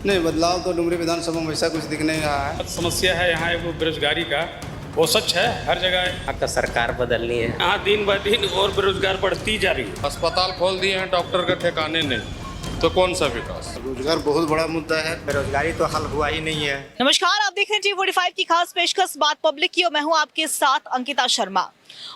नहीं, बदलाव तो डुमरी विधानसभा में वैसा कुछ दिख नहीं रहा है। समस्या है यहाँ वो बेरोजगारी का, वो सच है, हर जगह है। यहाँ का सरकार बदलनी है। यहाँ दिन ब दिन और बेरोजगार बढ़ती जा रही है। अस्पताल खोल दिए हैं, डॉक्टर के ठिकाने नहीं, तो कौन सा विकास। रोजगार बहुत बड़ा मुद्दा है। बेरोजगारी तो हल हुआ ही नहीं है। नमस्कार, आप देख रहे हैं G45 की खास पेशकश बात पब्लिक की और मैं हूं आपके साथ अंकिता शर्मा।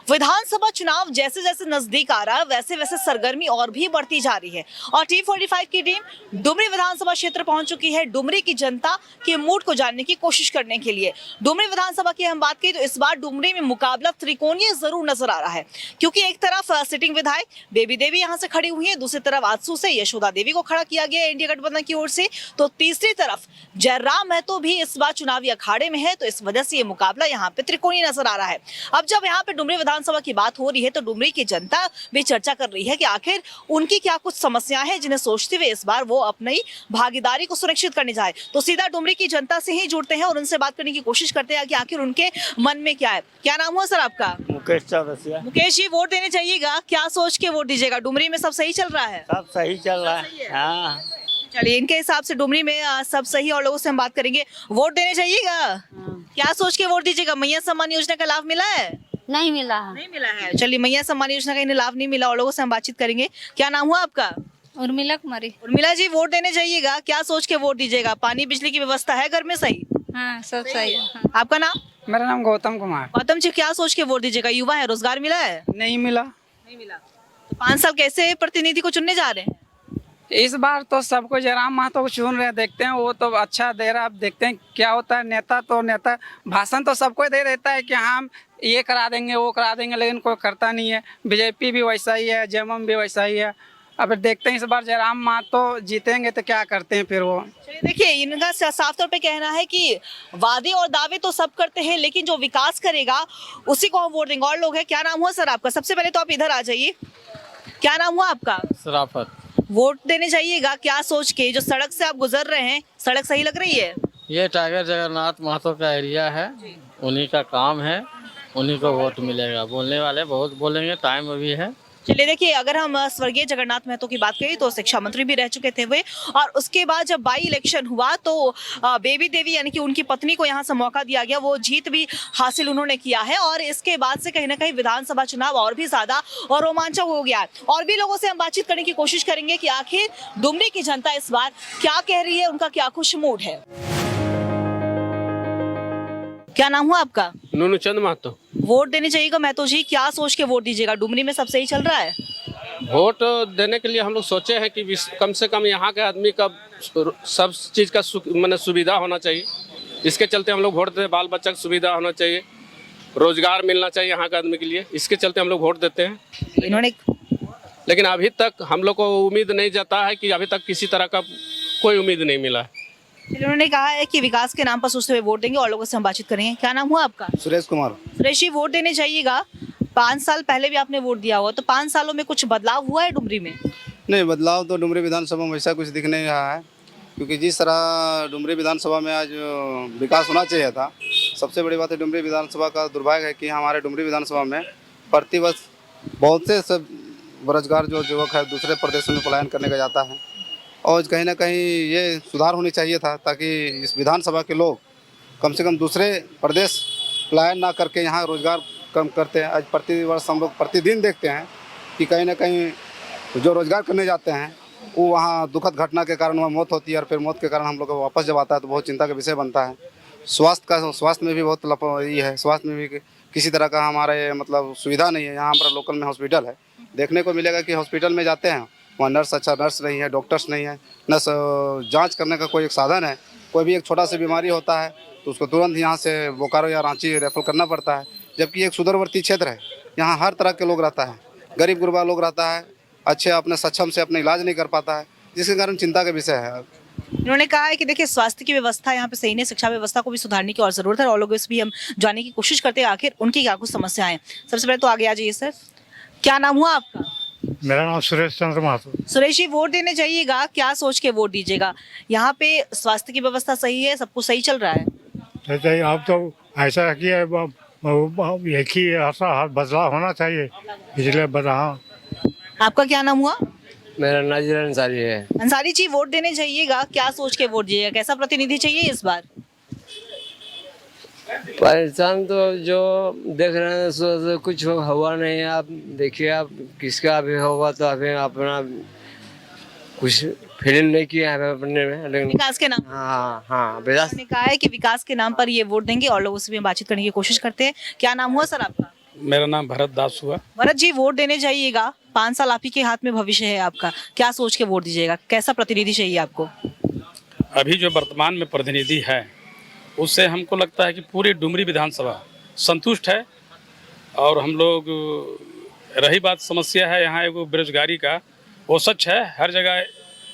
विधानसभा चुनाव जैसे जैसे नजदीक आ रहा है वैसे वैसे सरगर्मी और भी बढ़ती जा रही है और T45 की टीम डुमरी विधानसभा क्षेत्र पहुंच चुकी है डुमरी की जनता के मूड को जानने की कोशिश करने के लिए। डुमरी विधानसभा की हम बात करें तो इस बार डुमरी में मुकाबला त्रिकोणीय जरूर नजर आ रहा है, क्योंकि एक तरफ सिटिंग विधायक बेबी देवी यहां से खड़ी हुई है, दूसरी तरफ आजसू से यशोदा देवी को खड़ा किया गया है इंडिया गठबंधन की ओर से, तो तीसरी तरफ जयराम महतो भी इस बार चुनावी अखाड़े में है, तो इस वजह से ये मुकाबला यहाँ पे त्रिकोणीय नजर आ रहा है। अब जब यहाँ पे डुमरी विधानसभा की बात हो रही है तो डुमरी की जनता भी चर्चा कर रही है कि आखिर उनकी क्या कुछ समस्याएं हैं जिन्हें सोचते हुए इस बार वो अपनी भागीदारी को सुनिश्चित करने जाए। तो सीधा डुमरी की जनता से ही जुड़ते हैं और उनसे बात करने की कोशिश करते हैं कि आखिर उनके मन में क्या है। क्या नाम हुआ सर आपका? मुकेश चौरसिया। मुकेश जी, वोट देने जाइएगा, क्या सोच के वोट दीजिएगा? डुमरी में सब सही चल रहा है? सब सही चल रहा है। हाँ, चलिए, इनके हिसाब से डुमरी में सब सही और लोगों से हम बात करेंगे। वोट देने जाइएगा, क्या सोच के वोट दीजिएगा? मैया सम्मान योजना का लाभ मिला है? नहीं मिला है। नहीं मिला है। चलिए, मैया सम्मान योजना का इन्हें लाभ नहीं मिला और लोगों से हम बातचीत करेंगे। क्या नाम हुआ आपका? उर्मिला कुमारी। उर्मिला जी, वोट देने जाइएगा, क्या सोच के वोट दीजिएगा? पानी बिजली की व्यवस्था है घर में सही? हाँ, सब सही है। हाँ। आपका नाम? मेरा नाम गौतम कुमार। गौतम जी, क्या सोच के वोट दीजिएगा? युवा है, रोजगार मिला है? नहीं मिला। नहीं मिला। तो 5 साल कैसे प्रतिनिधि को चुनने जा रहे हैं? इस बार तो सबको जयराम महतो को चुन रहे, देखते हैं वो तो अच्छा दे रहा। अब देखते हैं क्या होता है। नेता भाषण तो सबको दे देता है कि हम ये करा देंगे वो करा देंगे, लेकिन कोई करता नहीं है। बीजेपी भी वैसा ही है, जेएमएम भी वैसा ही है। अब देखते हैं इस बार जयराम महतो जीतेंगे तो क्या करते हैं फिर वो। चलिए, देखिए, इनका साफ तौर पे कहना है कि वादे और दावे तो सब करते हैं लेकिन जो विकास करेगा उसी को हम वोट देंगे। और लोग हैं। क्या नाम हुआ सर आपका? सबसे पहले तो आप इधर आ जाइए। क्या नाम हुआ आपका? शराफत। वोट देने जाइएगा, क्या सोच के? जो सड़क से आप गुजर रहे हैं, सड़क सही लग रही है? ये टाइगर जगन्नाथ महतो का एरिया है, उन्हीं का काम है, उन्हीं को वोट मिलेगा। बोलने वाले बहुत बोलेंगे, टाइम अभी है। चलिए, देखिए, अगर हम स्वर्गीय जगन्नाथ महतो की बात करें तो शिक्षा मंत्री भी रह चुके थे वे, और उसके बाद जब बाई इलेक्शन हुआ तो बेबी देवी यानी कि उनकी पत्नी को यहाँ से मौका दिया गया, वो जीत भी हासिल उन्होंने किया है और इसके बाद से कहीं ना कहीं विधानसभा चुनाव और भी ज्यादा और रोमांचक हो गया है। और भी लोगों से हम बातचीत करने की कोशिश करेंगे कि आखिर डुमरी की जनता इस बार क्या कह रही है, उनका क्या खुश मूड है। क्या नाम हुआ आपका? नूनू चंद महतो। वोट देने जाइएगा महतो जी, क्या सोच के वोट दीजिएगा? डुमरी में सब सही चल रहा है? वोट देने के लिए हम लोग सोचे हैं कि कम से कम यहाँ के आदमी का सब चीज़ का माने सुविधा होना चाहिए। इसके चलते हम लोग वोट देते हैं। बाल बच्चा की सुविधा होना चाहिए, रोजगार मिलना चाहिए यहाँ के आदमी के लिए, इसके चलते हम लोग वोट देते हैं। इन्होंने लेकिन अभी तक हम लोग को उम्मीद नहीं जाता है कि अभी तक किसी तरह का कोई उम्मीद नहीं मिला है। उन्होंने कहा है कि विकास के नाम पर सोचते हुए वोट देंगे और लोगों से हम बातचीत करेंगे। क्या नाम हुआ आपका? सुरेश कुमार। सुरेश जी, वोट देने जाइएगा, 5 साल पहले भी आपने वोट दिया हुआ, तो 5 सालों में कुछ बदलाव हुआ है डुमरी में? नहीं, बदलाव तो डुमरी विधानसभा में वैसा कुछ दिख नहीं रहा है, क्योंकि जिस तरह डुमरी विधानसभा में आज विकास होना चाहिए था। सबसे बड़ी बात है, डुमरी विधानसभा का दुर्भाग्य है कि हमारे डुमरी विधानसभा में प्रतिवर्ष बहुत से सब बेरोजगार जो युवक है दूसरे प्रदेशों में पलायन करने का जाता है, और कहीं ना कहीं ये सुधार होनी चाहिए था ताकि इस विधानसभा के लोग कम से कम दूसरे प्रदेश पलायन ना करके यहाँ रोजगार कम करते हैं। आज प्रतिवर्ष हम लोग प्रतिदिन देखते हैं कि कहीं ना कहीं जो रोजगार करने जाते हैं वो वहाँ दुखद घटना के कारण वहाँ मौत होती है, और फिर मौत के कारण हम लोग को वापस जब आता है तो बहुत चिंता का विषय बनता है। स्वास्थ्य में भी बहुत लापरवाही है। स्वास्थ्य में भी किसी तरह का हमारे मतलब सुविधा नहीं है। यहाँ हमारा लोकल में हॉस्पिटल है, देखने को मिलेगा कि हॉस्पिटल में जाते हैं वहाँ अच्छा नर्स नहीं है, डॉक्टर्स नहीं है, न जांच करने का कोई एक साधन है। कोई भी एक छोटा सा बीमारी होता है तो उसको तुरंत यहाँ से बोकारो या रांची रेफर करना पड़ता है, जबकि एक सुदूरवर्ती क्षेत्र है। यहाँ हर तरह के लोग रहता है, गरीब गुरबा लोग रहता है, अच्छे अपने सक्षम से अपने इलाज नहीं कर पाता है, जिसके कारण चिंता का विषय है। उन्होंने कहा है कि देखिए, स्वास्थ्य की व्यवस्था यहाँ पे सही नहीं, शिक्षा व्यवस्था को भी सुधारने की और जरूरत है और लोगों से भी हम जानने की कोशिश करते हैं आखिर उनकी क्या कुछ समस्याएं हैं। सबसे पहले तो आगे आ जाइए सर। क्या नाम हुआ आपका? मेरा नाम सुरेश चंद्र महतो। सुरेश जी, वोट देने जाइएगा, क्या सोच के वोट दीजिएगा? यहाँ पे स्वास्थ्य की व्यवस्था सही है, सब कुछ सही चल रहा है? अब तो ऐसा है कि एक ही ऐसा बदलाव होना चाहिए, पिछले बदलाव। आपका क्या नाम हुआ? मेरा नजर अंसारी है। अंसारी जी, वोट देने जाइएगा, क्या सोच के वोट दीजिएगा? कैसा प्रतिनिधि चाहिए इस बार? परेशान तो जो देख रहे हैं सो कुछ हुआ नहीं है। आप देखिए, आप किसका भी होगा तो अभी अपना कुछ फीलिंग नहीं किया है अपने में, लेकिन विकास के नाम हाँ विकास ने कहा है कि विकास के नाम पर ये वोट देंगे और लोगों से भी बातचीत करने की कोशिश करते हैं। क्या नाम हुआ सर आपका? मेरा नाम भरत दास हुआ। भरत जी, वोट देने जाइएगा, 5 साल आप ही के हाथ में भविष्य है आपका, क्या सोच के वोट दीजिएगा? कैसा प्रतिनिधि चाहिए आपको? अभी जो वर्तमान में प्रतिनिधि है उससे हमको लगता है कि पूरी डुमरी विधानसभा संतुष्ट है। और हम लोग, रही बात समस्या है यहाँ एगो बेरोजगारी का, वो सच है, हर जगह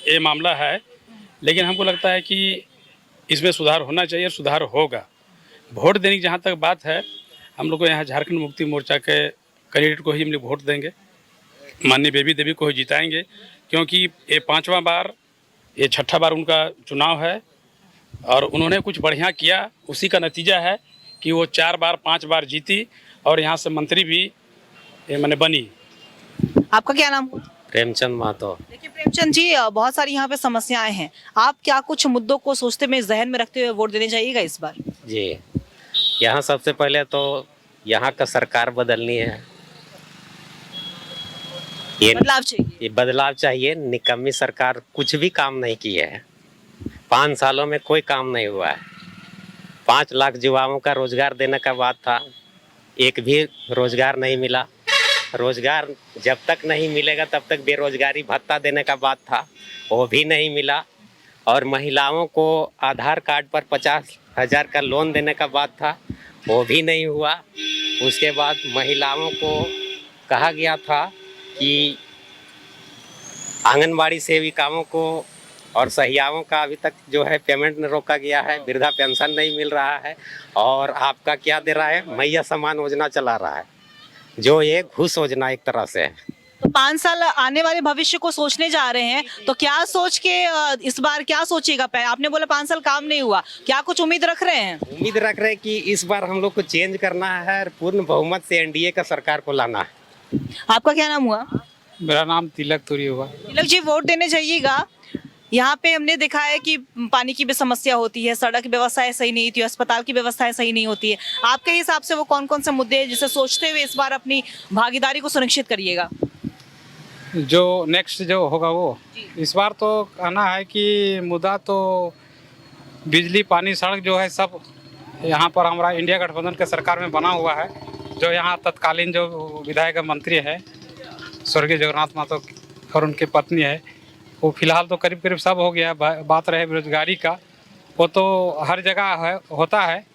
ये मामला है, लेकिन हमको लगता है कि इसमें सुधार होना चाहिए, सुधार होगा। वोट देने की जहाँ तक बात है, हम लोग को यहाँ झारखंड मुक्ति मोर्चा के कैंडिडेट को ही हम लोग वोट देंगे, माननीय बेबी देवी को ही जिताएंगे, क्योंकि ये 5वां बार, ये 6ठा बार उनका चुनाव है और उन्होंने कुछ बढ़िया किया। उसी का नतीजा है कि वो 4 बार 5 बार जीती और यहाँ से मंत्री भी मैंने बनी। आपका क्या नाम हुआ? प्रेमचंद महतो। देखिए प्रेमचंद जी, बहुत सारी यहाँ पे समस्याएं हैं, आप क्या कुछ मुद्दों को सोचते में, जहन में रखते हुए वोट देने जाइएगा इस बार? जी, यहाँ सबसे पहले तो यहाँ का सरकार बदलनी है। बदलाव चाहिए। ये बदलाव चाहिए। निकम्मी सरकार कुछ भी काम नहीं की है। 5 सालों में कोई काम नहीं हुआ है। 5 लाख युवाओं का रोजगार देने का बात था, एक भी रोजगार नहीं मिला। रोजगार जब तक नहीं मिलेगा तब तक बेरोजगारी भत्ता देने का बात था, वो भी नहीं मिला। और महिलाओं को आधार कार्ड पर 50,000 का लोन देने का बात था, वो भी नहीं हुआ। उसके बाद महिलाओं को कहा गया था कि आंगनबाड़ी सेविकाओं को और सहियाओं का अभी तक जो है पेमेंट न रोका गया है, वृद्धा पेंशन नहीं मिल रहा है। और आपका क्या दे रहा है, मैया समान योजना चला रहा है, जो ये घूस योजना एक तरह से है। तो 5 साल आने वाले भविष्य को सोचने जा रहे हैं, तो क्या सोच के इस बार क्या सोचिएगा? आपने बोला 5 साल काम नहीं हुआ, क्या कुछ उम्मीद रख रहे हैं? उम्मीद रख रहे हैं कि इस बार हम लोग को चेंज करना है और पूर्ण बहुमत से एनडीए का सरकार को लाना है। आपका क्या नाम हुआ? मेरा नाम तिलक तुरी हुआ। तिलक जी, वोट देने जाइएगा, यहाँ पे हमने देखा है कि पानी की भी समस्या होती है, सड़क व्यवस्थाएं सही नहीं होती है, अस्पताल की व्यवस्थाएं सही नहीं होती है। आपके हिसाब से वो कौन कौन से मुद्दे हैं जिसे सोचते हुए इस बार अपनी भागीदारी को सुनिश्चित करिएगा? जो नेक्स्ट जो होगा वो इस बार तो कहना है कि मुद्दा तो बिजली, पानी, सड़क जो है सब यहाँ पर हमारा इंडिया गठबंधन के सरकार में बना हुआ है। जो यहाँ तत्कालीन जो विधायक मंत्री है स्वर्गीय जगन्नाथ महतो और उनकी पत्नी है, वो फिलहाल तो करीब करीब सब हो गया है। बात रहे बेरोजगारी का, वो तो हर जगह है, होता है।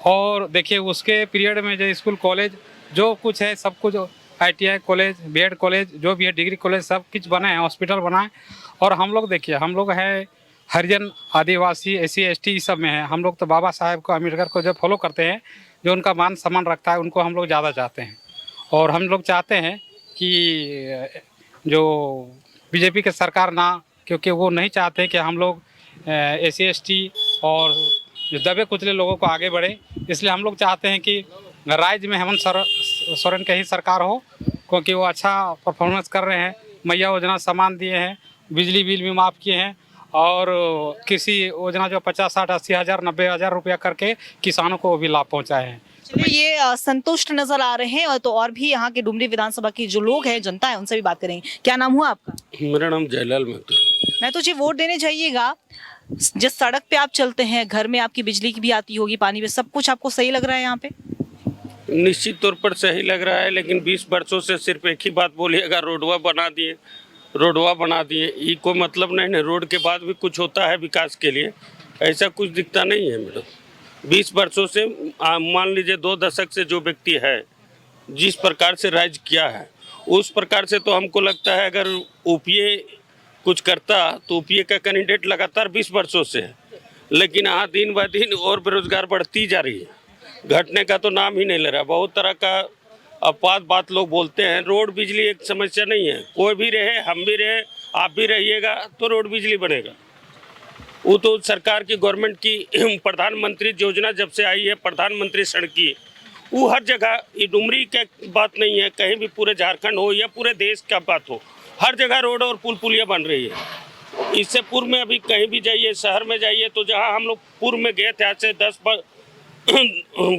और देखिए उसके पीरियड में जो स्कूल कॉलेज जो कुछ है सब कुछ, ITI कॉलेज, BEd कॉलेज, जो भी है डिग्री कॉलेज, सब कुछ बने हैं, हॉस्पिटल बना है। और हम लोग देखिए, हम लोग हैं हरिजन, आदिवासी, SC ST इस सब में है। हम लोग तो बाबा साहेब को, अम्बेडकर को जो फॉलो करते हैं, जो उनका मान सम्मान रखता है, उनको हम लोग ज़्यादा चाहते हैं। और हम लोग चाहते हैं कि जो बीजेपी के सरकार ना, क्योंकि वो नहीं चाहते कि हम लोग SC ST और जो दबे कुचले लोगों को आगे बढ़े, इसलिए हम लोग चाहते हैं कि राज्य में हेमंत सोरेन की ही सरकार हो, क्योंकि वो अच्छा परफॉर्मेंस कर रहे हैं। मैया योजना सामान दिए हैं, बिजली बिल भी माफ़ किए हैं, और कृषि योजना जो 50, 60, 80 हज़ार, 90 हज़ार रुपया करके किसानों को भी लाभ पहुँचाए हैं। चलिए, ये संतुष्ट नजर आ रहे हैं। और तो और भी यहाँ के डुमरी विधानसभा की जो लोग हैं, जनता है, उनसे भी बात करेंगे। क्या नाम हुआ आपका? मेरा नाम जयलाल महतो। मैं तो जी, वोट देने जाइएगा, जिस सड़क पे आप चलते हैं, घर में आपकी बिजली की भी आती होगी, पानी भी, सब कुछ आपको सही लग रहा है यहाँ पे? निश्चित तौर पर सही लग रहा है, लेकिन 20 वर्षों से सिर्फ एक ही बात बोलिएगा, रोडवा बना दिए, रोडवा बना दिए। ये कोई मतलब नहीं है। रोड के बाद भी कुछ होता है विकास के लिए, ऐसा कुछ दिखता नहीं है मेरे। 20 वर्षों से, मान लीजिए 2 दशक से जो व्यक्ति है, जिस प्रकार से राज किया है, उस प्रकार से तो हमको लगता है अगर UPA कुछ करता तो UPA का कैंडिडेट लगातार 20 वर्षों से है। लेकिन यहाँ दिन ब दिन और बेरोजगार बढ़ती जा रही है, घटने का तो नाम ही नहीं ले रहा। बहुत तरह का अपवाद बात लोग बोलते हैं। रोड बिजली एक समस्या नहीं है, कोई भी रहे, हम भी रहे, आप भी रहिएगा तो रोड बिजली बनेगा। वो तो सरकार की, गवर्नमेंट की प्रधानमंत्री योजना जब से आई है, प्रधानमंत्री सड़की, वो हर जगह, ये डुमरी की बात नहीं है, कहीं भी पूरे झारखंड हो या पूरे देश का बात हो, हर जगह रोड और पुलिया बन रही है। इससे पूर्व में अभी कहीं भी जाइए, शहर में जाइए, तो जहाँ हम लोग पूर्व में गए थे, आज से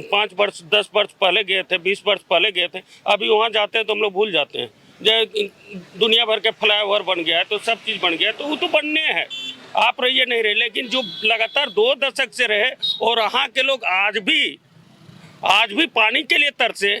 5 वर्ष 10 वर्ष पहले गए थे, 20 वर्ष पहले गए थे, अभी वहाँ जाते हैं तो हम लोग भूल जाते हैं। दुनिया भर के फ्लाईओवर बन गया है, तो सब चीज़ बन गया है, तो वो तो बनने हैं, आप रहिए नहीं रहे, लेकिन जो लगातार 2 दशक से रहे और यहाँ के लोग आज भी पानी के लिए तरसे,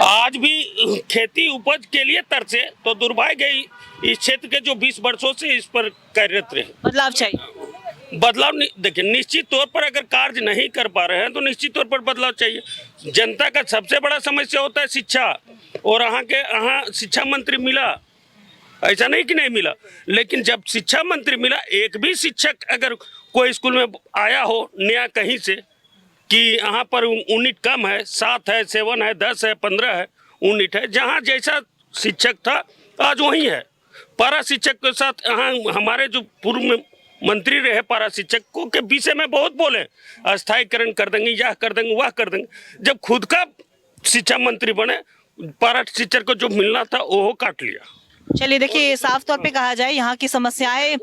आज भी खेती उपज के लिए तरसे, तो दुर्भाग्य इस क्षेत्र के जो 20 वर्षों से इस पर कार्यरत रहे। बदलाव चाहिए। बदलाव देखिए, निश्चित तौर पर अगर कार्य नहीं कर पा रहे हैं तो निश्चित तौर पर बदलाव चाहिए। जनता का सबसे बड़ा समस्या होता है शिक्षा, और यहाँ शिक्षा मंत्री मिला, ऐसा नहीं कि नहीं मिला, लेकिन जब शिक्षा मंत्री मिला, एक भी शिक्षक अगर कोई स्कूल में आया हो नया कहीं से कि यहाँ पर यूनिट कम है, 7 है, 7 है, 10 है, 15 है यूनिट है, जहाँ जैसा शिक्षक था आज वही है। पारा शिक्षक के साथ यहाँ हमारे जो पूर्व में मंत्री रहे पारा शिक्षकों के विषय में बहुत बोले, अस्थायीकरण कर देंगे, यह कर देंगे, वह कर देंगे। जब खुद का शिक्षा मंत्री बने, पारा शिक्षक को जो मिलना था वो काट लिया। चलिए देखिए, साफ तौर पे कहा जाए यहाँ की समस्याएं।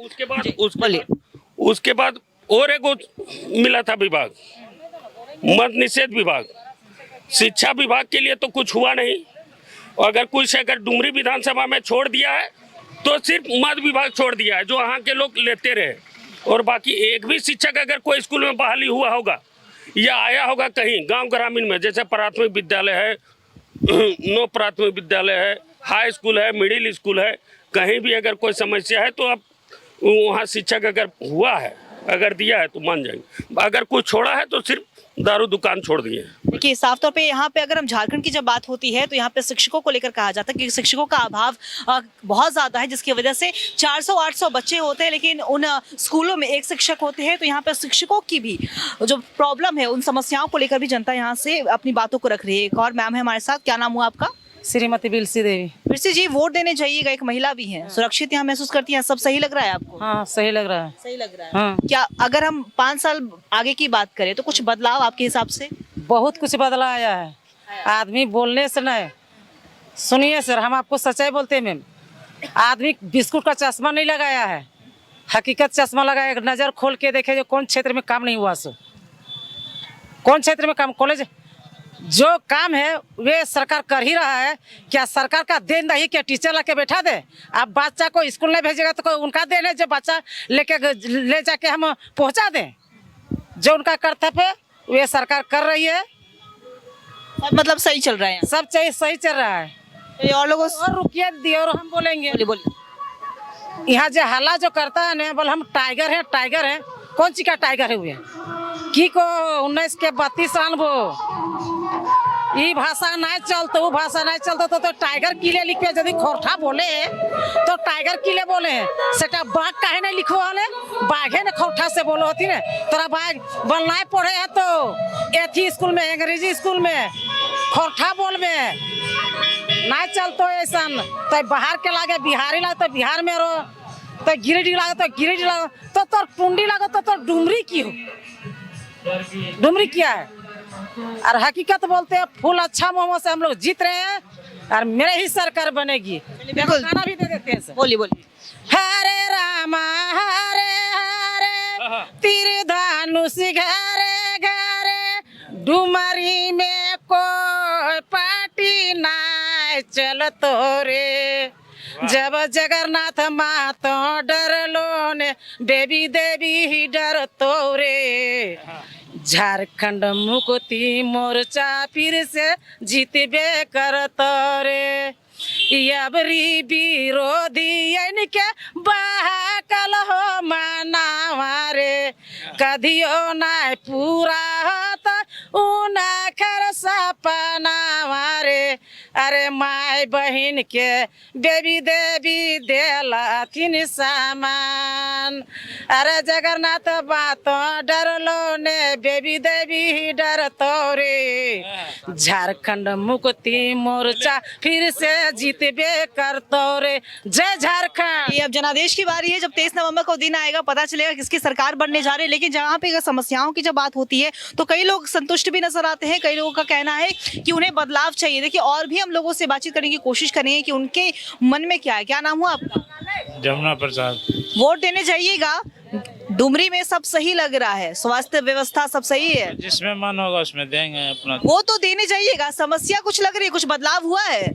उसके बाद और एक मिला था विभाग, मद निषेध विभाग। शिक्षा विभाग के लिए तो कुछ हुआ नहीं, अगर कुछ अगर डुमरी विधानसभा में छोड़ दिया है तो सिर्फ मद विभाग छोड़ दिया है, जो यहाँ के लोग लेते रहे, और बाकी एक भी शिक्षक अगर कोई स्कूल में बहाली हुआ होगा या आया होगा कहीं गांव ग्रामीण में, जैसे प्राथमिक विद्यालय है, 9 प्राथमिक विद्यालय है, हाई स्कूल है, मिडिल स्कूल है, कहीं भी अगर कोई समस्या है तो अब वहाँ शिक्षक अगर हुआ है, अगर दिया है तो मान जाएंगे। अगर कुछ छोड़ा है तो सिर्फ दारू दुकान छोड़ दिए। देखिए, साफ तौर पे यहाँ पे अगर हम झारखंड की जब बात होती है तो यहाँ पे शिक्षकों को लेकर कहा जाता है कि शिक्षकों का अभाव बहुत ज़्यादा है, जिसकी वजह से 400-800 बच्चे होते हैं, लेकिन उन स्कूलों में एक शिक्षक होते हैं। तो यहाँ पे शिक्षकों की भी जो प्रॉब्लम है, उन समस्याओं को लेकर भी जनता यहाँ से अपनी बातों को रख रही है। एक और मैम है हमारे साथ, क्या नाम हुआ आपका? श्रीमती बिलसी देवी। बिलसी जी, वोट देने जाइएगा, एक महिला भी है, सुरक्षित यहाँ महसूस करती हैं, सब सही लग रहा है आपको? हाँ, सही लग रहा है। सही लग रहा है। हाँ। क्या अगर हम 5 साल आगे की बात करें तो कुछ बदलाव आपके हिसाब से? बहुत कुछ बदला आया है, आदमी बोलने से नहीं। सुनिए सर, हम आपको सच्चाई बोलते हैं मैम, आदमी बिस्कुट का चश्मा नहीं लगाया है, हकीकत चश्मा लगाया। नजर खोल के देखे जो कौन क्षेत्र में काम नहीं हुआ, सो कौन क्षेत्र में काम, कॉलेज जो काम है वे सरकार कर ही रहा है। क्या सरकार का देन नहीं क्या टीचर ला के बैठा दे? अब बच्चा को स्कूल नहीं भेजेगा तो कोई उनका देन है जो बच्चा ले जाके हम पहुंचा दें? जो उनका कर्तव्य वे सरकार कर रही है। मतलब सही चल रहा है, सब चाहिए सही चल रहा है। और लोगों और रुकिए दिए और हम बोलेंगे। बोलिए। यहाँ जो हल्ला जो करता है ना, बोल हम टाइगर है, टाइगर है, कौन सी का टाइगर है हुए की को 19 के 32 साल वो ये भाषा नहीं चलता, वो भाषा नहीं चलता तो टाइगर किले लिखे। यदि खोरठा बोले तो टाइगर किले बोले, सेटा बाघ काहे नहीं लिखो वाले? बाघे ने खोरठा से बोलो होती ना। तोरा बाघ बोलना पड़े है तो एथी स्कूल में, अंग्रेजी स्कूल में खोरठा बोल में नहीं चलतो ऐसा। तो बाहर के लागे बिहारी लागे तो बिहार में रो, तो गिरिडीह लागे तो गिरिडीह लागे, तो तोर टुंडी लागे तो डुमरी की हो। डुमरी क्या है? और हकीकत बोलते हैं, फूल अच्छा मोमो से हम लोग जीत रहे हैं और मेरे ही सरकार बनेगी। खाना भी दे देते हैं सर। बोलिए बोलिए। हरे रामा हरे हरे तीर धनुष घरे घरे, डुमरी में कोई पार्टी ना चलतो रे। जब जगन्नाथ मातो डरलो ने, देवी देवी ही डरतो रे। झारखंड मुक्ति मोर्चा फिर से जीतबे करत रे। अबरी विरोधी इनके बहकल हो मनावा रे, कदियो ना पूरा होता उनकर सपनावा रे। अरे माय बहन के बेबी देवी देलथिन सामान। अरे जगन्नाथ बातो डरलो ने, बेबी देवी ही डरतो रे। झारखंड मुक्ति मोर्चा फिर से जीतबे करतो रे। जय झारखंड। ये अब जनादेश की बारी है, जब 23 नवंबर को दिन आएगा पता चलेगा किसकी सरकार बनने जा रही है। लेकिन जहाँ पे समस्याओं की जब बात होती है तो कई लोग संतुष्ट भी नजर आते हैं, कई लोगों का कहना है कि उन्हें बदलाव चाहिए। देखिए, और भी हम लोगों से बातचीत करने की कोशिश करेंगे कि उनके मन में क्या है। क्या नाम हुआ आपका? जमुना प्रसाद। वोट देने जाइएगा, डुमरी में सब सही लग रहा है, स्वास्थ्य व्यवस्था सब सही है, जिसमें मन होगा उसमें देंगे अपना। वो तो देने जाइएगा। समस्या कुछ लग रही है, कुछ बदलाव हुआ है?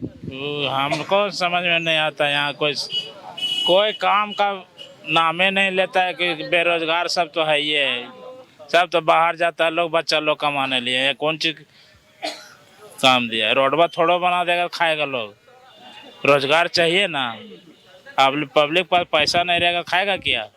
हमको समझ में नहीं आता, यहाँ कोई काम का नामे नहीं लेता है कि बेरोजगार सब तो है, ये सब तो बाहर जाता है लोग, बच्चा लोग कमाने लिए। कौन चीज काम दिया है? रोडवा थोड़ा बना देगा खाएगा लोग, रोजगार चाहिए ना। अब पब्लिक पास पैसा नहीं रहेगा, खाएगा क्या?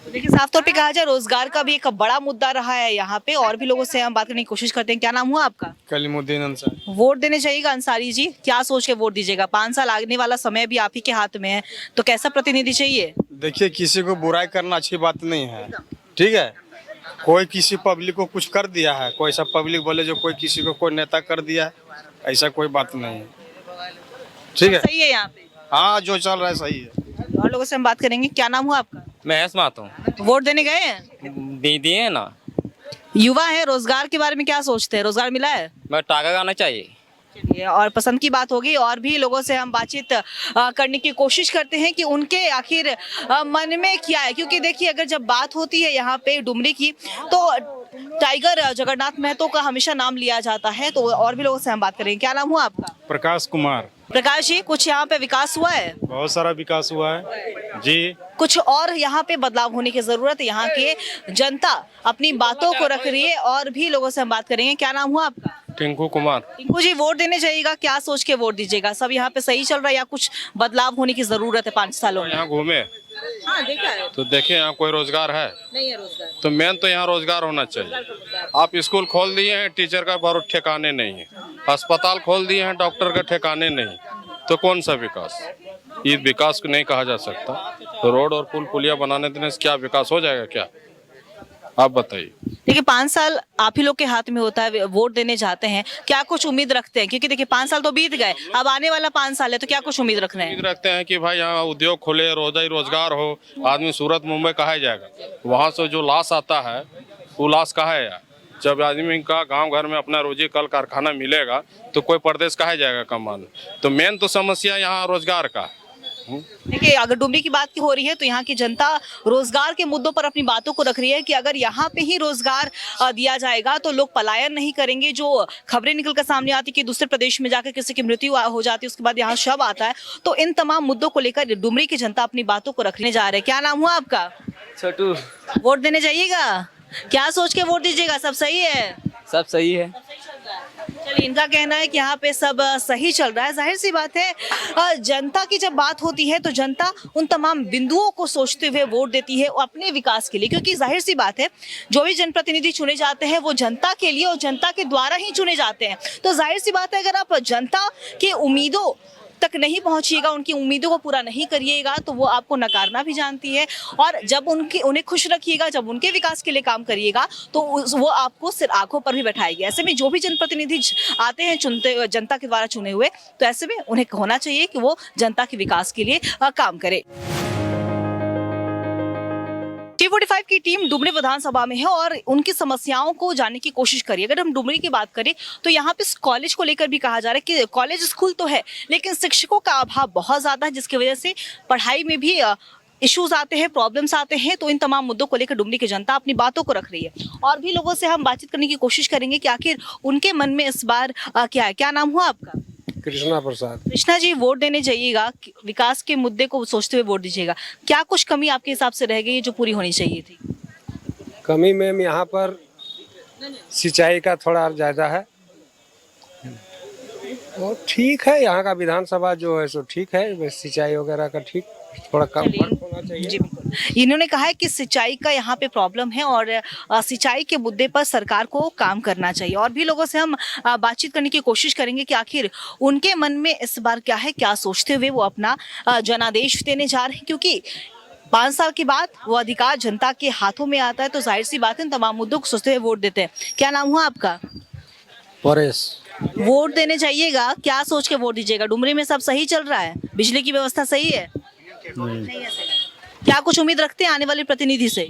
देखिए, साफ तौर पे कहा जाए रोजगार का भी एक बड़ा मुद्दा रहा है यहाँ पे। और भी लोगों से हम बात करने की कोशिश करते हैं। क्या नाम हुआ आपका? कलीमुद्दीन अंसारी। वोट देने जाइएगा अंसारी जी, क्या सोच के वोट दीजिएगा? 5 साल आने वाला समय भी आप ही के हाथ में है, तो कैसा प्रतिनिधि चाहिए? देखिए, किसी को बुराई करना अच्छी बात नहीं है, ठीक है। कोई किसी पब्लिक को कुछ कर दिया है, कोई ऐसा पब्लिक बोले जो कोई किसी को कोई नेता कर दिया है, ऐसा कोई बात नहीं है, ठीक है। सही है यहाँ पे, हाँ, जो चल रहा है सही है। और लोगों से हम बात करेंगे। क्या नाम हुआ आपका? महेश मातो। वोट देने गए हैं? दिए ना। युवा है, रोजगार के बारे में क्या सोचते हैं? रोजगार मिला है? मैं टाका गाना चाहिए। चलिए, और पसंद की बात होगी। और भी लोगों से हम बातचीत करने की कोशिश करते हैं कि उनके आखिर मन में क्या है। क्योंकि देखिए, अगर जब बात होती है यहाँ पे डुमरी की, तो टाइगर जगन्नाथ महतो का हमेशा नाम लिया जाता है। तो और भी लोगों से हम बात करेंगे। क्या नाम हुआ आपका? प्रकाश कुमार। प्रकाश जी, कुछ यहाँ पे विकास हुआ है? बहुत सारा विकास हुआ है जी। कुछ और यहाँ पे बदलाव होने की जरूरत है। यहाँ के जनता अपनी बातों को रख रही है। और भी लोगों से हम बात करेंगे। क्या नाम हुआ आपका? टिंकू कुमार। टिंकू जी, वोट देने जाइएगा, क्या सोच के वोट दीजिएगा? सब यहाँ पे सही चल रहा है या कुछ बदलाव होने की जरूरत है 5 सालों में? यहाँ घूमे हाँ, देखा है। तो देखे यहाँ कोई रोजगार है नहीं है रोजगार। तो मेन तो यहाँ रोजगार होना चाहिए। आप स्कूल खोल दिए हैं, टीचर का बहुत ठिकाने नहीं है। अस्पताल खोल दिए हैं, डॉक्टर का ठिकाने नहीं, तो कौन सा विकास? ये विकास को नहीं कहा जा सकता। तो रोड और पुल पुलिया बनाने देने से क्या विकास हो जाएगा क्या? आप बताइए। देखिए, 5 साल आप ही लोग के हाथ में होता है, वोट देने जाते हैं, क्या कुछ उम्मीद रखते हैं? क्योंकि देखिए, 5 साल तो बीत गए, अब आने वाला 5 साल है, तो क्या कुछ उम्मीद रख रहे हैं? उम्मीद रखते हैं कि भाई यहाँ उद्योग खुले, रोजगार हो। आदमी सूरत मुंबई कहाँ जाएगा? वहाँ से जो लाश आता है वो लाश कहाँ है यार? जब आदमी का गांव घर में अपना रोजी कल कारखाना मिलेगा तो कोई प्रदेश कहाँ जाएगा कमाने? तो मेन तो समस्या यहाँ रोजगार का। देखिए, अगर डुमरी की बात हो रही है तो यहाँ की जनता रोजगार के मुद्दों पर अपनी बातों को रख रही है कि अगर यहाँ पे ही रोजगार दिया जाएगा तो लोग पलायन नहीं करेंगे। जो खबरें निकल कर सामने आती कि दूसरे प्रदेश में जाकर किसी की मृत्यु हो जाती है, उसके बाद यहाँ शव आता है। तो इन तमाम मुद्दों को लेकर डुमरी की जनता अपनी बातों को रखने जा रहे हैं। क्या नाम हुआ आपका? छोटू। वोट देने जाइएगा, क्या सोच के वोट दीजिएगा? सब सही है? सब सही है। चलिए, इनका कहना है कि यहाँ पे सब सही चल रहा है। जाहिर सी बात है, जनता की जब बात होती है तो जनता उन तमाम बिंदुओं को सोचते हुए वोट देती है अपने विकास के लिए। क्योंकि जाहिर सी बात है, जो भी जनप्रतिनिधि चुने जाते हैं वो जनता के लिए और जनता के द्वारा ही चुने जाते हैं। तो जाहिर सी बात है, अगर आप जनता की उम्मीदों तक नहीं पहुंचिएगा, उनकी उम्मीदों को पूरा नहीं करिएगा, तो वो आपको नकारना भी जानती है। और जब उन्हें खुश रखिएगा, जब उनके विकास के लिए काम करिएगा, तो वो आपको सिर्फ आंखों पर भी बैठाएगी। ऐसे में जो भी जनप्रतिनिधि आते हैं चुनते जनता के द्वारा चुने हुए, तो ऐसे में उन्हें होना चाहिए कि वो जनता के विकास के लिए काम करे। T45 की टीम डुमरी विधानसभा में है और उनकी समस्याओं को जानने की कोशिश करिए। अगर हम डुमरी की बात करें तो यहाँ पे कॉलेज को लेकर भी कहा जा रहा है कि कॉलेज स्कूल तो है, लेकिन शिक्षकों का अभाव बहुत ज्यादा है, जिसकी वजह से पढ़ाई में भी इश्यूज आते हैं, प्रॉब्लम्स आते हैं। तो इन तमाम मुद्दों को लेकर डुमरी की जनता अपनी बातों को रख रही है। और भी लोगों से हम बातचीत करने की कोशिश करेंगे कि आखिर उनके मन में इस बार क्या है। क्या नाम हुआ आपका? कृष्णा प्रसाद। कृष्णा जी, वोट देने जाइएगा, विकास के मुद्दे को सोचते हुए वोट दीजिएगा। क्या कुछ कमी आपके हिसाब से रह गई जो पूरी होनी चाहिए थी? कमी मैम यहाँ पर सिंचाई का थोड़ा ज़्यादा है, और ठीक है यहाँ का विधानसभा जो है सो ठीक है, सिंचाई वगैरह का ठीक थोड़ा कम होना चाहिए। जी बिल्कुल, इन्होंने कहा है कि सिंचाई का यहाँ पे प्रॉब्लम है और सिंचाई के मुद्दे पर सरकार को काम करना चाहिए। और भी लोगों से हम बातचीत करने की कोशिश करेंगे कि आखिर उनके मन में इस बार क्या है, क्या सोचते हुए वो अपना जनादेश देने जा रहे हैं। क्योंकि 5 साल के बाद वो अधिकार जनता के हाथों में आता है, तो जाहिर सी बात है तमाम मुद्दों को सोचते हुए वोट देते हैं। क्या नाम हुआ आपका? परेश। वोट देने जाइएगा, क्या सोच के वोट दीजिएगा? डुमरी में सब सही चल रहा है, बिजली की व्यवस्था सही है? नहीं है सही। क्या कुछ उम्मीद रखते हैं आने वाले प्रतिनिधि से?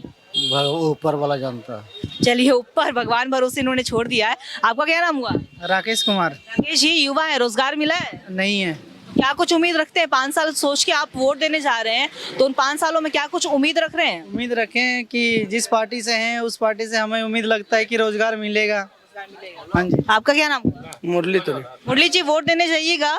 ऊपर वाला जानता है। चलिए, ऊपर भगवान भरोसे इन्होंने छोड़ दिया है। आपका क्या नाम हुआ? राकेश कुमार। राकेश जी युवा है, रोजगार मिला है? नहीं है। क्या कुछ उम्मीद रखते हैं? 5 साल सोच के आप वोट देने जा रहे हैं, तो उन 5 सालों में क्या कुछ उम्मीद रख रहे हैं? उम्मीद रखें कि जिस पार्टी से हैं उस पार्टी से हमें उम्मीद लगता है कि रोजगार मिलेगा। हाँ जी। आपका क्या नाम? मुरली तो मुरली जी, वोट देने जाइएगा,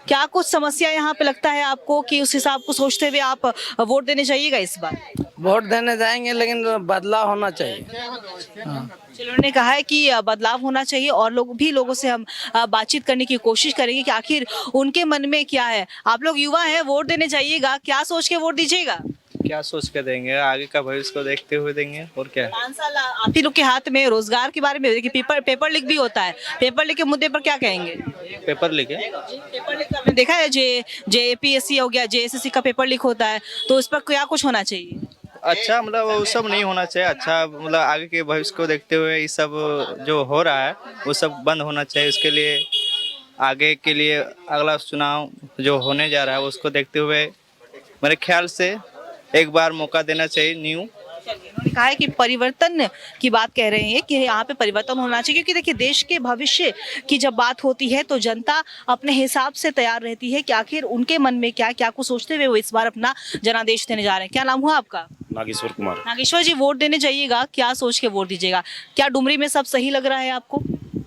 क्या कुछ समस्या यहाँ पे लगता है आपको कि उस हिसाब को सोचते हुए आप वोट देने जाइएगा इस बार? वोट देने जाएंगे लेकिन बदलाव होना चाहिए। चलो, उन्होंने कहा है कि बदलाव होना चाहिए और लोगों से हम बातचीत करने की कोशिश करेंगे कि आखिर उनके मन में क्या है। आप लोग युवा हैं, वोट देने जाइएगा, क्या सोच के वोट दीजिएगा? क्या सोच के देंगे, आगे का भविष्य को देखते हुए देंगे और क्या। 5 साल आप ही लोग के हाथ में। रोजगार के बारे में देखिए, पेपर लीक भी होता है, पेपर लीक के मुद्दे पर क्या कहेंगे? पेपर लिखे पेपर लीक आपने देखा है, जेपीएससी हो गया, जेएसएससी का पेपर लीक होता है, तो इस पर क्या कुछ होना चाहिए? अच्छा, मतलब वो सब नहीं होना चाहिए। अच्छा, मतलब आगे के भविष्य को देखते हुए ये सब जो हो रहा है वो सब बंद होना चाहिए। उसके लिए आगे के लिए अगला चुनाव जो होने जा रहा है उसको देखते हुए मेरे ख्याल से एक बार मौका देना चाहिए न्यू। उन्होंने कहा है कि परिवर्तन की बात कह रहे हैं कि यहाँ पे परिवर्तन होना चाहिए, क्योंकि देखिए देश के भविष्य की जब बात होती है तो जनता अपने हिसाब से तैयार रहती है कि आखिर उनके मन में क्या कुछ सोचते हुए वो इस बार अपना जनादेश देने जा रहे हैं। क्या नाम हुआ आपका? नागेश्वर कुमार। नागेश्वर जी, वोट देने जाइएगा, क्या सोच के वोट दीजिएगा? क्या डुमरी में सब सही लग रहा है आपको?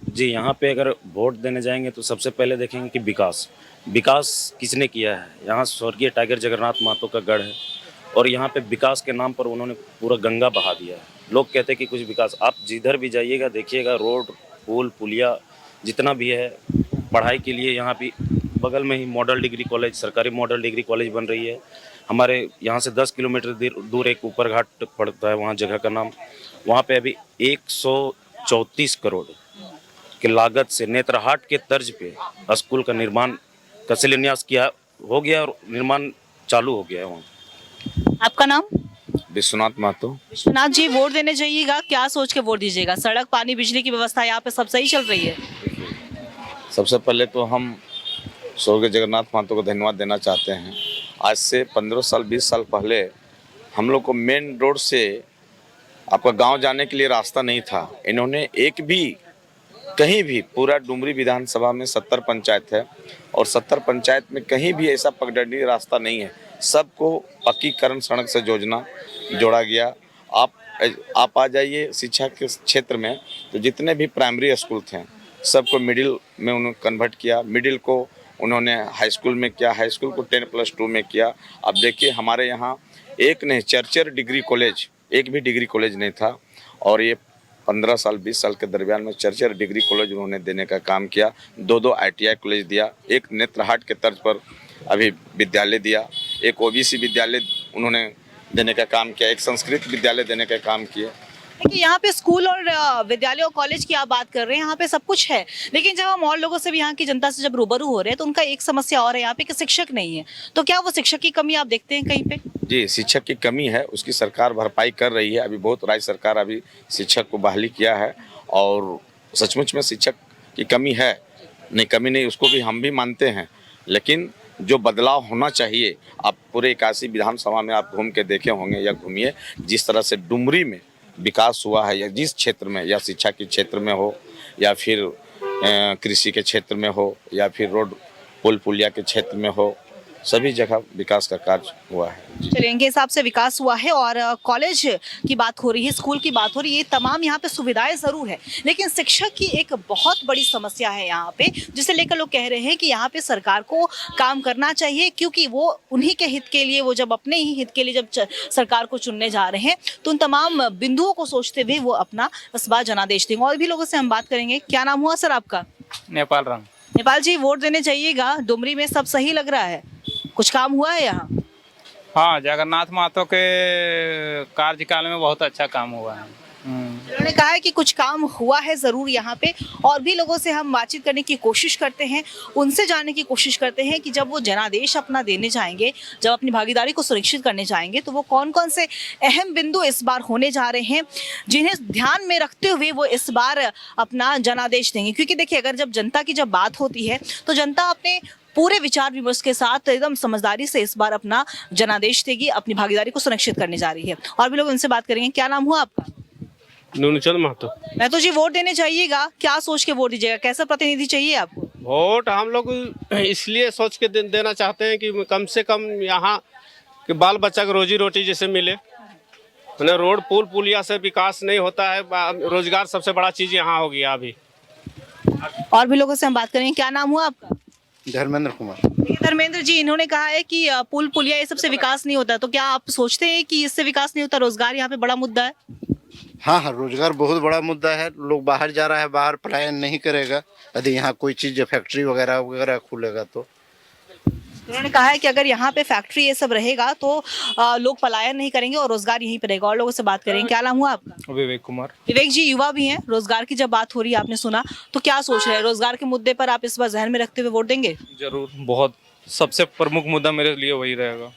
जी, यहाँ पे अगर वोट देने जाएंगे तो सबसे पहले देखेंगे कि विकास किसने किया है। यहाँ स्वर्गीय टाइगर जगन्नाथ महतो का गढ़ है और यहाँ पे विकास के नाम पर उन्होंने पूरा गंगा बहा दिया है। लोग कहते हैं कि कुछ विकास, आप जिधर भी जाइएगा देखिएगा रोड, पुल, पुलिया जितना भी है। पढ़ाई के लिए यहाँ भी बगल में ही मॉडल डिग्री कॉलेज, सरकारी मॉडल डिग्री कॉलेज बन रही है। हमारे यहाँ से 10 किलोमीटर दूर एक ऊपर घाट पड़ता है, वहाँ जगह का नाम, वहाँ पे अभी 134 करोड़ की लागत से नेत्रहाट के तर्ज पे स्कूल का निर्माण का शिलान्यास हो गया और निर्माण चालू हो गया है वहाँ। आपका नाम? विश्वनाथ महतो। विश्वनाथ जी, वोट देने जाइएगा, क्या सोच के वोट दीजिएगा? सड़क, पानी, बिजली की व्यवस्था यहाँ पे सब सही चल रही है? सबसे पहले तो हम स्वर्गीय जगन्नाथ महतो को धन्यवाद देना चाहते हैं। आज से 15 साल 20 साल पहले हम लोग को मेन रोड से आपका गांव जाने के लिए रास्ता नहीं था। इन्होंने एक भी कहीं भी, पूरा डुमरी विधानसभा में 70 पंचायत है और 70 पंचायत में कहीं भी ऐसा पगडंडी रास्ता नहीं है। सबको पक्कीकरण सड़क से जोड़ा गया। आप आ जाइए शिक्षा के क्षेत्र में, तो जितने भी प्राइमरी स्कूल थे सबको मिडिल में उन्होंने कन्वर्ट किया। मिडिल को उन्होंने हाई स्कूल में किया, हाई स्कूल को 10+2 में किया। अब देखिए हमारे यहाँ एक नहीं, 4 डिग्री कॉलेज, एक भी डिग्री कॉलेज नहीं था और ये 15 साल 20 साल के दरमियान में 4 डिग्री कॉलेज उन्होंने देने का काम किया। 2 ITI कॉलेज दिया, एक नेत्रहाट के तर्ज पर अभी विद्यालय दिया, एक OBC विद्यालय उन्होंने देने का काम किया, एक संस्कृत विद्यालय देने का काम किया। देखिए, यहाँ पे स्कूल और विद्यालय और कॉलेज की आप बात कर रहे हैं, यहाँ पे सब कुछ है, लेकिन जब हम और लोगों से भी, यहाँ की जनता से जब रूबरू हो रहे हैं तो उनका एक समस्या और है यहाँ पे कि शिक्षक नहीं है। तो क्या वो शिक्षक की कमी आप देखते हैं कहीं पे? जी, शिक्षक की कमी है, उसकी सरकार भरपाई कर रही है। अभी बहुत राज्य सरकार अभी शिक्षक को बहाली किया है और सचमुच में शिक्षक की कमी है, नहीं कमी नहीं, उसको भी हम भी मानते हैं। लेकिन जो बदलाव होना चाहिए, आप पूरे 81 विधानसभा में आप घूम के देखे होंगे या घूमिए, जिस तरह से डुमरी में विकास हुआ है या जिस क्षेत्र में, या शिक्षा के क्षेत्र में हो या फिर कृषि के क्षेत्र में हो या फिर रोड पुल पुलिया के क्षेत्र में हो, सभी जगह विकास का कार्य हुआ है। चलिए, इनके हिसाब से विकास हुआ है और कॉलेज की बात हो रही है, स्कूल की बात हो रही है, ये तमाम यहाँ पे सुविधाएं जरूर है, लेकिन शिक्षक की एक बहुत बड़ी समस्या है यहाँ पे, जिसे लेकर लोग कह रहे हैं कि यहाँ पे सरकार को काम करना चाहिए, क्योंकि वो उन्हीं के हित के लिए, वो जब अपने ही हित के लिए जब सरकार को चुनने जा रहे हैं तो उन तमाम बिंदुओं को सोचते हुए वो अपना इस बार जनादेश देंगे। और भी लोगों से हम बात करेंगे। क्या नाम हुआ सर आपका? नेपाल रंग। नेपाल जी, वोट देने जाइएगा, डुमरी में सब सही लग रहा है, कुछ काम हुआ है यहाँ? हाँ, जगन्नाथ महतो के कार्यकाल में बहुत अच्छा काम हुआ है। उन्होंने कहा है कि कुछ काम हुआ है जरूर यहाँ पे। और भी लोगों से हम बातचीत करने की कोशिश करते हैं, उनसे जानने की कोशिश करते हैं कि जब वो जनादेश अपना देने जाएंगे, जब अपनी भागीदारी को सुनिश्चित करने जाएंगे, तो वो कौन कौन से अहम बिंदु इस बार होने जा रहे हैं जिन्हें ध्यान में रखते हुए वो इस बार अपना जनादेश देंगे। क्योंकि देखिए, अगर जब जनता की जब बात होती है तो जनता अपने पूरे विचार विमर्श के साथ एकदम समझदारी से इस बार अपना जनादेश देगी, अपनी भागीदारी को सुनिश्चित करने जा रही है। और भी लोग उनसे बात करेंगे। क्या नाम हुआ आपका? न्यूनचंद महतो। मैं तो जी वोट देने जाइएगा, क्या सोच के वोट दीजिएगा, कैसा प्रतिनिधि चाहिए आपको? वोट हम लोग इसलिए सोच के देना चाहते हैं कि कम से कम यहाँ के बाल बच्चा को रोजी रोटी जैसे मिले। मैंने रोड पुल पुलिया से विकास नहीं होता है, रोजगार सबसे बड़ा चीज़ यहाँ हो गया अभी। और भी लोगों से हम बात करेंगे। क्या नाम हुआ आपका? धर्मेंद्र कुमार। देखिए धर्मेंद्र जी, इन्होंने कहा है कि पुल पुलिया ये सबसे विकास नहीं होता, तो क्या आप सोचते हैं कि इससे विकास नहीं होता? रोजगार यहाँ पे बड़ा मुद्दा है। हाँ हाँ, रोजगार बहुत बड़ा मुद्दा है। लोग बाहर जा रहा है, बाहर पलायन नहीं करेगा यदि यहाँ कोई चीज फैक्ट्री वगैरह वगैरह खुलेगा तो। उन्होंने कहा है कि अगर यहाँ पे फैक्ट्री ये सब रहेगा तो लोग पलायन नहीं करेंगे और रोजगार यहीं पे रहेगा। और लोगों से बात करेंगे। क्या नाम हुआ आपका? विवेक कुमार। विवेक जी, युवा भी हैं, रोजगार की जब बात हो रही है आपने सुना, तो क्या सोच रहे हैं? रोजगार के मुद्दे पर आप इस बार जहन में रखते हुए वोट देंगे? जरूर, बहुत सबसे प्रमुख मुद्दा मेरे लिए वही रहेगा।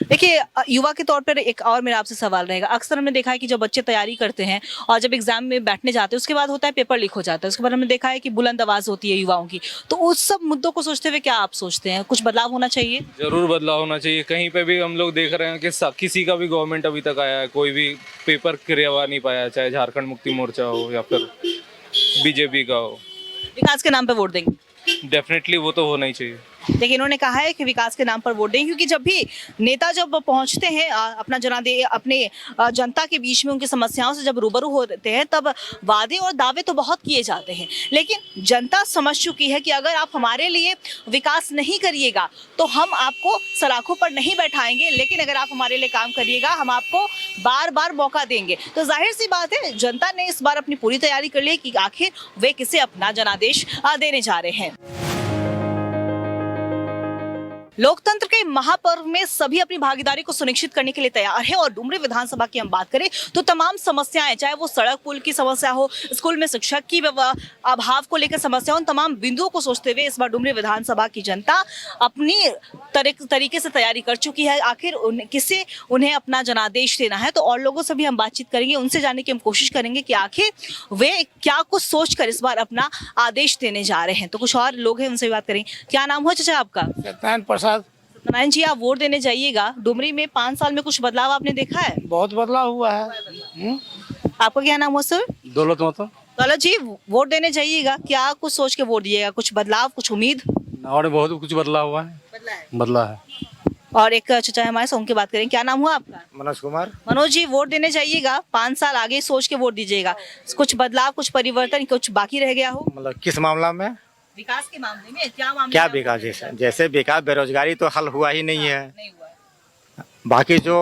देखिए युवा के तौर पर एक और मेरा आपसे सवाल रहेगा। अक्सर हमने देखा है कि जब बच्चे तैयारी करते हैं और जब एग्जाम में बैठने जाते हैं, उसके बाद होता है पेपर लीक हो जाता है, उसके बाद हमने देखा है कि बुलंद आवाज होती है युवाओं की। तो उस सब मुद्दों को सोचते हुए क्या आप सोचते हैं, कुछ बदलाव होना चाहिए? जरूर बदलाव होना चाहिए। कहीं पे भी हम लोग देख रहे हैं कि किसी का भी गवर्नमेंट अभी तक आया है, कोई भी पेपर करवा नहीं पाया, चाहे झारखंड मुक्ति मोर्चा हो या फिर बीजेपी का हो। विकास के नाम पर वोट देंगे? डेफिनेटली वो तो होना ही चाहिए। देखिए इन्होंने कहा है कि विकास के नाम पर वोट देंगे, क्योंकि जब भी नेता जब पहुंचते हैं अपना जनादेश अपने जनता के बीच में उनकी समस्याओं से जब रूबरू होते हैं, तब वादे और दावे तो बहुत किए जाते हैं, लेकिन जनता समझ चुकी है कि अगर आप हमारे लिए विकास नहीं करिएगा तो हम आपको सलाखों पर नहीं बैठाएंगे, लेकिन अगर आप हमारे लिए काम करिएगा हम आपको बार बार मौका देंगे। तो जाहिर सी बात है जनता ने इस बार अपनी पूरी तैयारी कर ली है कि आखिर वे किसे अपना जनादेश देने जा रहे हैं। लोकतंत्र के महापर्व में सभी अपनी भागीदारी को सुनिश्चित करने के लिए तैयार है और डुमरी विधानसभा की हम बात करें तो तमाम समस्याएं, चाहे वो सड़क पुल की समस्या हो, स्कूल में शिक्षक की अभाव को लेकर समस्या, उन तमाम बिंदुओं को सोचते हुए इस बार डुमरी विधानसभा की जनता अपनी तरीके से तैयारी कर चुकी है। आखिर किसे उन्हें अपना जनादेश देना है, तो और लोगों से भी हम बातचीत करेंगे, उनसे जानने की हम कोशिश करेंगे कि आखिर वे क्या कुछ सोचकर इस बार अपना आदेश देने जा रहे हैं। तो कुछ और लोग हैं, उनसे भी बात करेंगे। क्या नाम हुआ चाचा आपका? सत्यनारायण जी, आप वोट देने जाइएगा। डुमरी में 5 साल में कुछ बदलाव आपने देखा है? बहुत बदलाव हुआ है। आपका क्या नाम हुआ सर? दौलत महतो। दौलत जी, वोट देने जाइएगा, क्या कुछ सोच के वोट दिएगा? कुछ बदलाव, कुछ उम्मीद? और बहुत कुछ बदलाव हुआ है। बदला है। और एक चाचा हमारे से, उनकी बात करें। क्या नाम हुआ आपका? मनोज कुमार। मनोज जी, वोट देने जाइएगा, 5 साल आगे सोच के वोट दीजिएगा। कुछ बदलाव, कुछ परिवर्तन, कुछ बाकी रह गया हो? मतलब किस मामला में? विकास के मामले में क्या मामला? क्या विकास? जैसे विकास, बेरोजगारी तो हल हुआ ही नहीं है। बाकी जो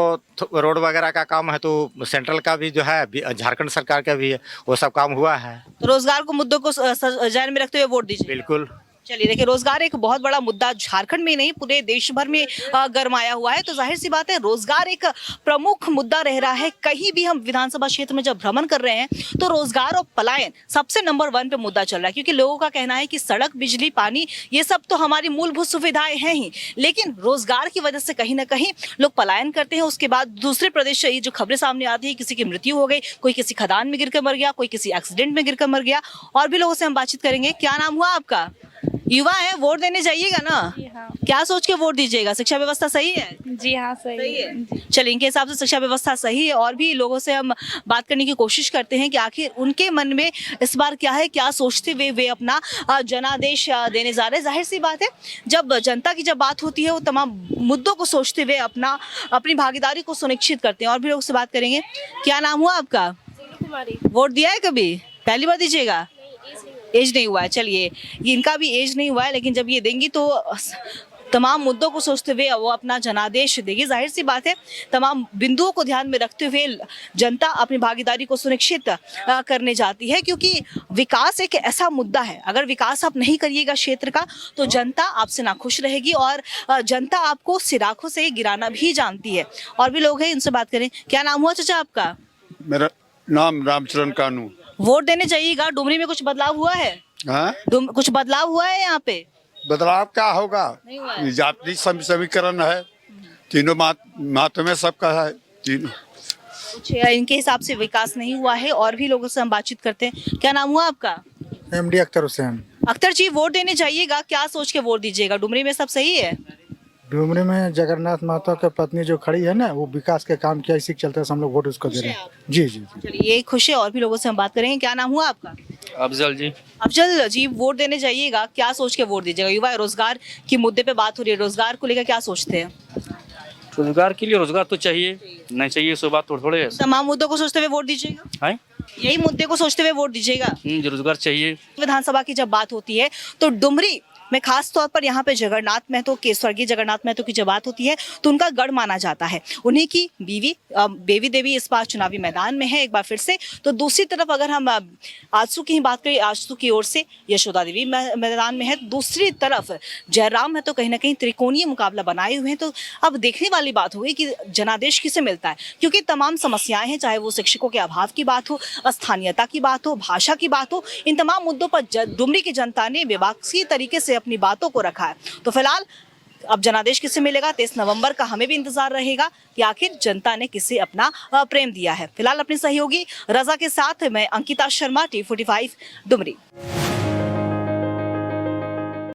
रोड वगैरह का काम है तो सेंट्रल का भी जो है, झारखंड सरकार का भी है, वो सब काम हुआ है। तो रोजगार को मुद्दों को ध्यान में रखते हुए वोट दीजिए। बिल्कुल। चलिए, देखिए रोजगार एक बहुत बड़ा मुद्दा झारखंड में नहीं पूरे देश भर में गरमाया हुआ है, तो जाहिर सी बात है रोजगार एक प्रमुख मुद्दा रह रहा है। कहीं भी हम विधानसभा क्षेत्र में जब भ्रमण कर रहे हैं तो रोजगार और पलायन सबसे नंबर 1 पे मुद्दा चल रहा है, क्योंकि लोगों का कहना है कि सड़क, बिजली, पानी ये सब तो हमारी मूलभूत सुविधाएं हैं ही, लेकिन रोजगार की वजह से कहीं ना कहीं लोग पलायन करते हैं। उसके बाद दूसरे प्रदेश से ये जो खबरें सामने आती है, किसी की मृत्यु हो गई, कोई किसी खदान में गिरकर मर गया, कोई किसी एक्सीडेंट में गिरकर मर गया। और भी लोगों से हम बातचीत करेंगे। क्या नाम हुआ आपका? युवा है, वोट देने जाइएगा ना? हाँ। क्या सोच के वोट दीजिएगा? शिक्षा व्यवस्था सही है? जी हाँ, सही है। चलिए, इनके हिसाब से शिक्षा व्यवस्था सही है। और भी लोगों से हम बात करने की कोशिश करते हैं कि आखिर उनके मन में इस बार क्या है, क्या सोचते हुए वे अपना जनादेश देने जा रहे हैं। जाहिर सी बात है जब जनता की जब बात होती है वो तमाम मुद्दों को सोचते हुए अपनी भागीदारी को सुनिश्चित करते हैं। और भी लोगों से बात करेंगे। क्या नाम हुआ आपका? वोट दिया है कभी? पहली बार दीजिएगा? एज नहीं हुआ है। चलिए, इनका भी एज नहीं हुआ है, लेकिन जब ये देंगी तो तमाम मुद्दों को सोचते हुए वो अपना जनादेश देगी। जाहिर सी बात है तमाम बिंदुओं को ध्यान में रखते हुए जनता अपनी भागीदारी को सुनिश्चित करने जाती है, क्योंकि विकास एक ऐसा मुद्दा है, अगर विकास आप नहीं करिएगा क्षेत्र का तो जनता आपसे नाखुश रहेगी और जनता आपको सिराखों से गिराना भी जानती है। और भी लोग हैं, इनसे बात करें। क्या नाम हुआ चाचा आपका? मेरा नाम रामचरण कानू। वोट देने जाइएगा। डुमरी में कुछ बदलाव हुआ है? कुछ बदलाव हुआ है यहाँ पे? बदलाव क्या होगा? नहीं हुआ है। जाति समीकरण है, तीनों मातों में सबका है, तीनों। कुछ इनके हिसाब से विकास नहीं हुआ है। और भी लोगों से हम बातचीत करते हैं। क्या नाम हुआ आपका? MD अख्तर हुसैन। अख्तर जी, वोट देने जाइएगा, क्या सोच के वोट दीजिएगा? डुमरी में सब सही है? डुमरी में जगन्नाथ महतो की पत्नी जो खड़ी है ना, वो विकास के काम किया, इसी के चलते हम लोग वोट उसको दे रहे हैं। जी जी जी। चलिए, खुश है और भी लोगों से हम बात करेंगे। क्या नाम हुआ आपका? अफजल जी। अफजल जी, वोट देने जाइएगा, क्या सोच के वोट दीजिएगा? युवा रोजगार की मुद्दे पे बात हो रही है, रोजगार को लेकर क्या सोचते हैं? रोजगार के लिए रोजगार तो चाहिए, नहीं चाहिए सो बात थोड़े है। तमाम मुद्दों को सोचते हुए वोट दीजिएगा? यही मुद्दे को सोचते हुए वोट दीजिएगा? रोजगार चाहिए। विधानसभा की जब बात होती है तो डुमरी में खास तौर पर यहाँ पे जगन्नाथ महतो के, स्वर्गीय जगन्नाथ महतो की जब बात होती है तो उनका गढ़ माना जाता है। उन्हीं की बीवी बेबी देवी इस बार चुनावी मैदान में है एक बार फिर से। तो दूसरी तरफ अगर हम आजसू की ही बात करें, आजसू की ओर से यशोदा देवी मैदान में है। दूसरी तरफ जयराम महतो कहीं ना कहीं त्रिकोणीय मुकाबला बनाए हुए हैं। तो अब देखने वाली बात होगी कि जनादेश किसे मिलता है, क्योंकि तमाम समस्याएं हैं, चाहे वो शिक्षकों के अभाव की बात हो, स्थानीयता की बात हो, भाषा की बात हो, इन तमाम मुद्दों पर डुमरी की जनता ने बेबाकी तरीके से अपनी बातों को रखा है। तो फिलहाल अब जनादेश किसे मिलेगा 23 नवंबर का हमें भी इंतजार रहेगा कि आखिर जनता ने किसे अपना प्रेम दिया है। फिलहाल अपनी सहयोगी रजा के साथ मैं अंकिता शर्मा, T45 डुमरी।